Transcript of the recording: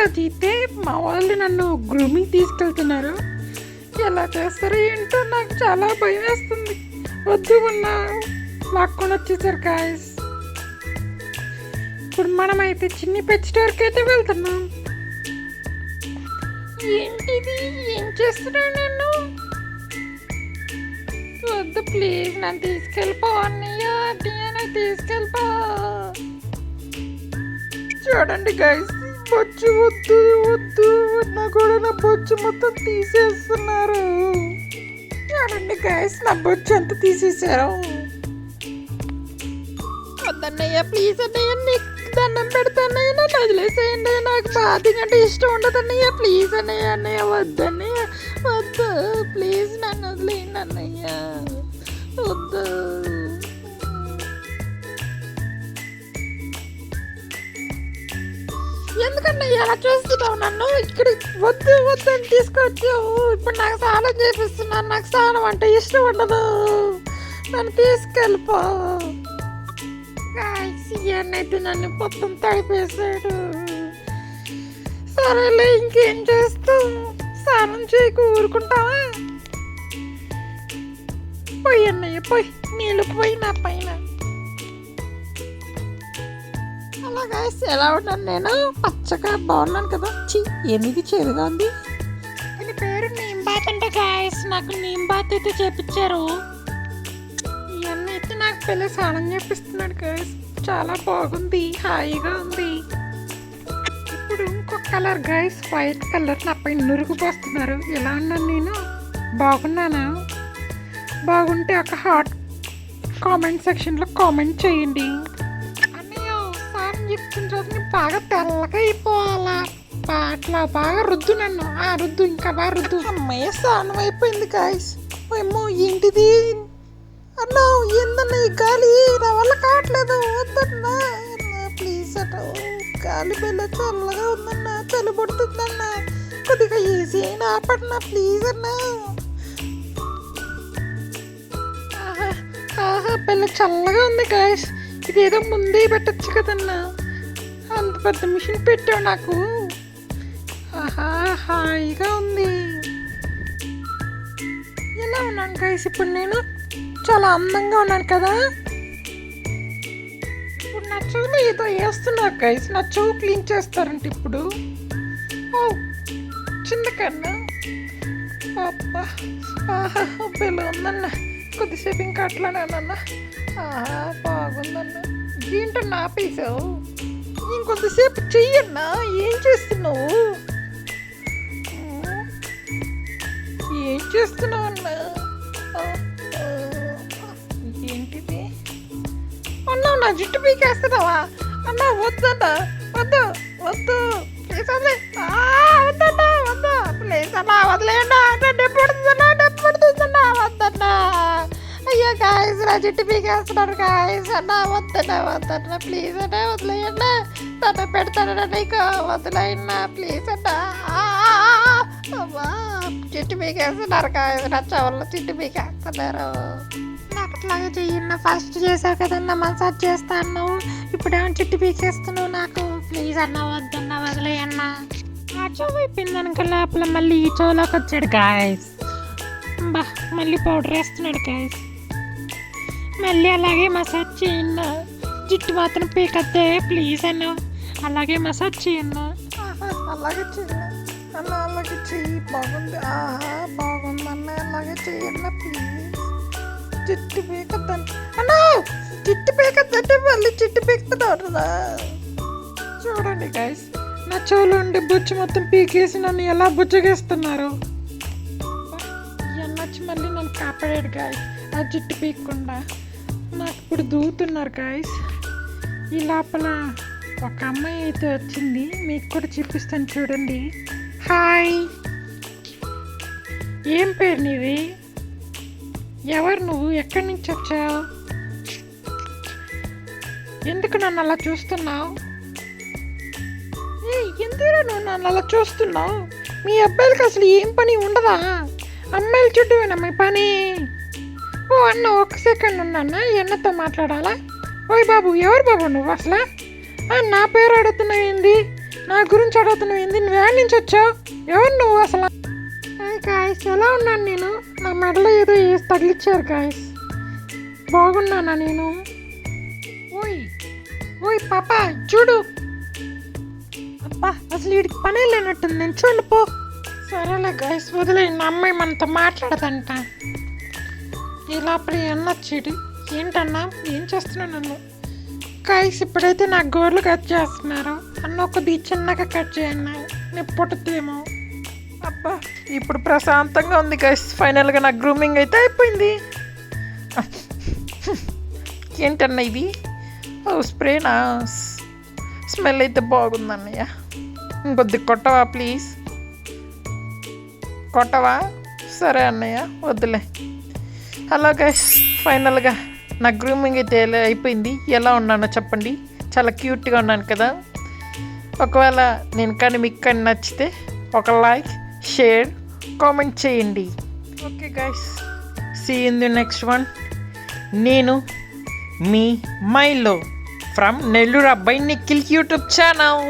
అయితే మా వాళ్ళు నన్ను గ్రూమింగ్ తీసుకెళ్తున్నారు. ఎలా చేస్తారో ఏంటో నాకు చాలా భయం వేస్తుంది. వద్దు ఉన్న లాక్కొని వచ్చేసారు గాయస్. ఇప్పుడు మనమైతే చిన్ని పెట్ స్టోర్కి అయితే వెళ్తున్నాం. ఏంటిది, ఏం చేస్తున్నాను నేను? వద్దు ప్లీజ్, నన్ను తీసుకెళ్ళిపో అన్నయ్య, అన్నయ్య తీసుకెళ్ళిపో. చూడండి గైస్, బొచ్చు వద్దు వద్దు అన్నా కూడా నా బొచ్చు మొత్తం తీసేస్తున్నారు. చూడండి గైస్, నా బొచ్చు అంతా తీసేసారు. వద్దన్నయ్య ప్లీజ్ అన్నయ్య, నీకు దండం పెడతాన్నయ్య, నన్ను వదిలేసేయండి. నాకు బాతింగ్ అంటే ఇష్టం ఉండదు అన్నయ్య. ప్లీజ్ అన్నయ్య, అన్నయ్య వద్దన్నయ్య, వద్దు ప్లీజ్, నన్ను వదిలేయండి అన్నయ్య, వద్దు. ఎందుకన్నా ఎలా చూస్తున్నావు నన్ను? ఇక్కడ వద్దు వద్దు అని తీసుకొచ్చావు. ఇప్పుడు నాకు స్నానం చేపిస్తున్నాను. నాకు స్నానం అంటే ఇష్టం ఉండదు. నన్ను తీసుకెళ్ళిపో. అయితే నన్ను మొత్తం తడిపేశాడు. సరేలే, ఇంకేం చేస్తావు? స్నానం చేయకు ఊరుకుంటావా? పోయి అన్నయ్య పోయి, నీళ్ళు పోయి నా పైన. అలాగా ఎలా ఉన్నాను నేను? పచ్చగా బాగున్నాను కదా. ఏమిది చేదుగా ఉంది. దీని పేరు నీమ్ బాత్ అంటే గాయస్. నాకు నీమ్ బాత్ అయితే చేపించారు. ఇవన్నీ అయితే నాకు పిల్ల స్నానం చేపిస్తున్నాడు గాయస్. చాలా బాగుంది, హాయిగా ఉంది. ఇప్పుడు ఇంకొక కలర్ గాయస్, వైట్ కలర్ నా పైన నురుగు పోస్తున్నారు. ఎలా ఉన్నాను నేను? బాగున్నానా? బాగుంటే ఒక హాట్ కామెంట్ సెక్షన్లో కామెంట్ చేయండి. చెప్తున్న రోజు బాగా తెల్లగా అయిపోవాలా, అట్లా బాగా రుద్దు నన్ను. రుద్దు, ఇంకా బాగా రుద్దు. అమ్మాయి స్నానం అయిపోయింది గాయస్. ఏమో ఏంటిది అన్నా? ఏందన్నా ఈ గాలి? నా వల్ల కావట్లేదు. వద్దన్నా ప్లీజ్ అన్న, గాలి బెల్ల చల్లగా ఉందన్నా, చలి పడుతుందన్నా. కొద్దిగా ఈజీ అయినా ఆపడన్నా ప్లీజ్ అన్నా. ఆహా బెల్ల చల్లగా ఉంది గాయస్. ఇదేదో ముందే పెట్టచ్చు కదన్నా. అంత పెద్ద మిషన్ పెట్టావు నాకు. ఆహా హాయిగా ఉంది. ఎలా ఉన్నాను గైస్ ఇప్పుడు నేను? చాలా అందంగా ఉన్నాను కదా. ఇప్పుడు నా చెవులో ఏదో వేస్తున్నారు గైస్. నా చెవు క్లీన్ చేస్తారంటే ఇప్పుడు. ఓ చింతకన్నా, అబ్బా ఆహా బెల్ల ఉందన్న. కొద్దిసేపు ఇంకా అట్లానేనన్నా. ఆహా బాగుందన్నా. ఏంటో నాపేసావు? ఇంకొద్దిసేపు చెయ్యన్నా. ఏం చేస్తున్నావు? ఏం చేస్తున్నావు అన్నా? ఏంటిది అన్నా? నా జుట్టు పీకేస్తున్నావా అన్నా? వద్దన్నా, వద్దు వద్దు ప్లీజ్ వదిలే. వద్దన్నా, వద్దు ప్లీజ్ అన్నా, వదిలేయన్నా. డబ్బు పడుతుందన్నా, డబ్బు పడుతుందన్నా, వద్దన్నా. అయ్యో గాయస్, నా జుట్టు పీకేస్తున్నారు గాయస్. అన్నా వద్దన్నా, వద్దన్నా ప్లీజ్ అన్నా, వదిలేయన్నా. తన పెడతానన్నా, నీకు వదిలేయన్నా ప్లీజ్ అన్నా. అమ్మా జుట్టు పీకేస్తున్నారు గాయస్. నా చెవుల్లో జుట్టు పీకేస్తున్నారు. నాకు అట్లాగే చెయ్యన్నా. ఫస్ట్ చేసావు కదన్నా, మసాజ్ చేస్తా అన్నావు. ఇప్పుడేమో జుట్టు పీకేస్తున్నావు నాకు. ప్లీజ్ అన్నా, వద్దన్నా, వదిలేయన్నా. ఆ చెవు అయిపోయిందనుక లోపల మళ్ళీ ఈ చెవులోకి వచ్చాడు గాయస్. బా మళ్ళీ పౌడర్ వేస్తున్నాడు గాయస్. మళ్ళీ అలాగే మసాజ్ చేయన్నా. జుట్టు మాత్రం పీకద్దే ప్లీజ్ అన్నా. అలాగే మసాజ్ చేయన్నా. అలాగే చెయ్యి అన్న, అలాగే చెయ్యి. బాగుంది. బాగుందన్నా, అలాగే చెయ్యన్నా ప్లీజ్. జుట్టు పీకద్దని అన్నా. జుట్టు పీకద్దంటే మళ్ళీ జుట్టు పీకుతున్నాడురా. చూడండి గైస్, నా చెవులో ఉండే బొచ్చు మొత్తం పీకేసి నన్ను ఎలా బుజ్జగేస్తున్నారు. ఎన్నొచ్చి మళ్ళీ నన్ను కాపాడాడు గాయస్. ఆ జుట్టు పీకకుండా నాకు ఇప్పుడు దూతున్నారు గాయస్. ఈ లోపల ఒక అమ్మాయి అయితే వచ్చింది. మీకు కూడా చూపిస్తాను చూడండి. హాయ్, ఏం పేరు నీది? ఎవరు నువ్వు? ఎక్కడి నుంచి వచ్చావు? ఎందుకు నన్ను అలా చూస్తున్నావు? ఎందుకు నువ్వు నన్ను అలా చూస్తున్నావు? మీ అబ్బాయిలకి అసలు ఏం పని ఉండదా? అమ్మాయిలు చుట్టూనా మీ పని? ఓ అన్న, ఒక్క సెకండ్ ఉన్నా, ఎన్నతో మాట్లాడాలా? ఓయ్ బాబు, ఎవరు బాబు నువ్వు అసలు? నా పేరు అడుగుతున్నావు ఏంది? నా గురించి అడుగుతున్నావు ఏంది? నువ్వేడి నుంచి వచ్చావు? ఎవరు నువ్వు అసలు? గాయస్ ఎలా ఉన్నాను నేను? నా మెడలో ఏదో వేసి తగిలిచ్చారు గాయస్. బాగున్నానా నేను? ఓయ్ ఓయ్ పాప చూడు. అబ్బా అసలు వీడికి పనే లేనట్టుంది. నేను చూడండి పో. సరేలే గాయస్ వదిలే. నా అమ్మాయి మనతో మాట్లాడదంట. ఈ లోపల అన్నొచ్చేది. ఏంటన్నా ఏం చేస్తున్నావు నన్ను? గాయస్ ఇప్పుడైతే నా గోర్లు కట్ చేస్తున్నారు. అన్న కొద్ది చిన్నగా కట్ చేయండి, నేను పుట్టుతేమో. అబ్బా ఇప్పుడు ప్రశాంతంగా ఉంది గాయస్. ఫైనల్గా నా గ్రూమింగ్ అయితే అయిపోయింది. ఏంటన్నా ఇది? ఓ స్ప్రేనా? స్మెల్ అయితే బాగుంది అన్నయ్య. ఇంకొద్ది కొట్టవా ప్లీజ్? కొట్టవా? సరే అన్నయ్య వద్దులే. హలో గైస్, ఫైనల్గా నా గ్రూమింగ్ అయితే అయిపోయింది. ఎలా ఉన్నానో చెప్పండి. చాలా క్యూట్గా ఉన్నాను కదా. ఒకవేళ నేను కానీ మీకు కానీ నచ్చితే ఒక లైక్, షేర్, కామెంట్ చేయండి. Okay guys, see in the next one. నేను మీ మైలో ఫ్రమ్ నెల్లూరు అబ్బాయి నిఖిల్ యూట్యూబ్ ఛానల్.